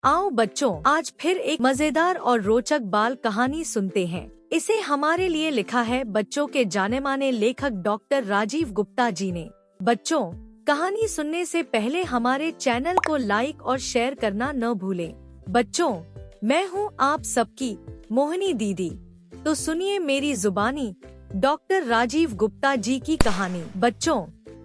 आओ बच्चों, आज फिर एक मजेदार और रोचक बाल कहानी सुनते हैं। इसे हमारे लिए लिखा है बच्चों के जाने माने लेखक डॉक्टर राजीव गुप्ता जी ने। बच्चों, कहानी सुनने से पहले हमारे चैनल को लाइक और शेयर करना न भूलें। बच्चों, मैं हूँ आप सबकी मोहिनी दीदी। तो सुनिए मेरी जुबानी डॉक्टर राजीव गुप्ता जी की कहानी। बच्चों,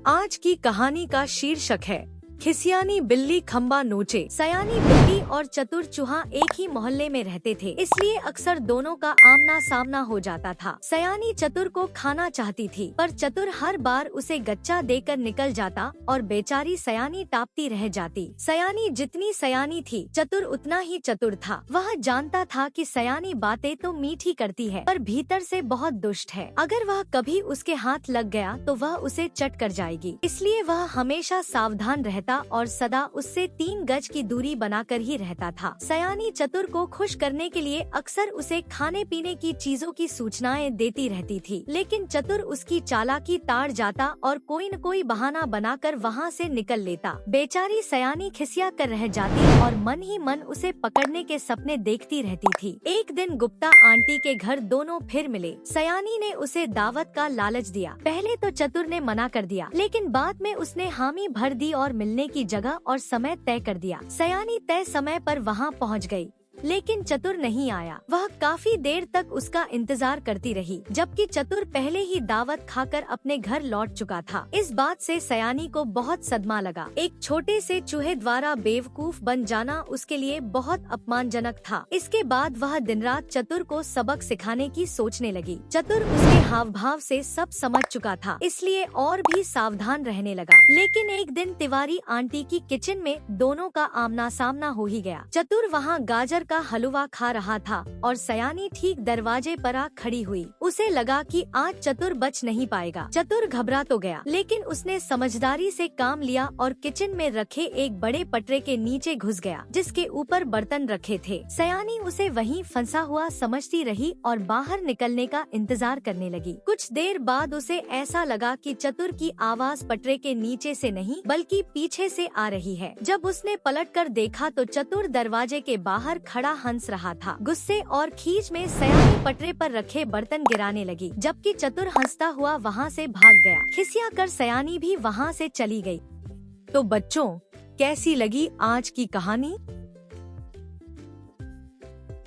आज की कहानी का शीर्षक है खिसियानी बिल्ली खम्बा नोचे। सयानी बिल्ली और चतुर चूहा एक ही मोहल्ले में रहते थे, इसलिए अक्सर दोनों का आमना सामना हो जाता था। सयानी चतुर को खाना चाहती थी, पर चतुर हर बार उसे गच्चा देकर निकल जाता और बेचारी सयानी टापती रह जाती। सयानी जितनी सयानी थी, चतुर उतना ही चतुर था। वह जानता था कि सयानी बातें तो मीठी करती है, पर भीतर से बहुत दुष्ट है। अगर वह कभी उसके हाथ लग गया तो वह उसे चट कर जाएगी। इसलिए वह हमेशा सावधान रहता और सदा उससे 3 गज की दूरी बनाकर ही रहता था। सयानी चतुर को खुश करने के लिए अक्सर उसे खाने पीने की चीजों की सूचनाएं देती रहती थी, लेकिन चतुर उसकी चालाकी ताड़ जाता और कोई न कोई बहाना बनाकर वहां से निकल लेता। बेचारी सयानी खिसिया कर रह जाती और मन ही मन उसे पकड़ने के सपने देखती रहती थी। एक दिन गुप्ता आंटी के घर दोनों फिर मिले। सयानी ने उसे दावत का लालच दिया। पहले तो चतुर ने मना कर दिया, लेकिन बाद में उसने हामी भर दी और मिलने की जगह और समय तय कर दिया। सयानी तय समय पर वहां पहुंच गई, लेकिन चतुर नहीं आया। वह काफी देर तक उसका इंतजार करती रही, जबकि चतुर पहले ही दावत खाकर अपने घर लौट चुका था। इस बात से सयानी को बहुत सदमा लगा। एक छोटे से चूहे द्वारा बेवकूफ बन जाना उसके लिए बहुत अपमानजनक था। इसके बाद वह दिन रात चतुर को सबक सिखाने की सोचने लगी। चतुर उसके हाव भाव से सब समझ चुका था, इसलिए और भी सावधान रहने लगा। लेकिन एक दिन तिवारी आंटी की किचन में दोनों का आमना सामना हो ही गया। चतुर वहाँ गाजर का हलवा खा रहा था और सयानी ठीक दरवाजे पर आ खड़ी हुई। उसे लगा कि आज चतुर बच नहीं पाएगा। चतुर घबरा तो गया, लेकिन उसने समझदारी से काम लिया और किचन में रखे एक बड़े पटरे के नीचे घुस गया, जिसके ऊपर बर्तन रखे थे। सयानी उसे वहीं फंसा हुआ समझती रही और बाहर निकलने का इंतजार करने लगी। कुछ देर बाद उसे ऐसा लगा कि चतुर की आवाज पटरे के नीचे से नहीं बल्कि पीछे से आ रही है। जब उसने पलटकर देखा तो चतुर दरवाजे के बाहर खड़ा हंस रहा था। गुस्से और खींच में सयानी पटरे पर रखे बर्तन गिराने लगी, जबकि चतुर हंसता हुआ वहां से भाग गया। खिसिया कर सयानी भी वहां से चली गई। तो बच्चों, कैसी लगी आज की कहानी?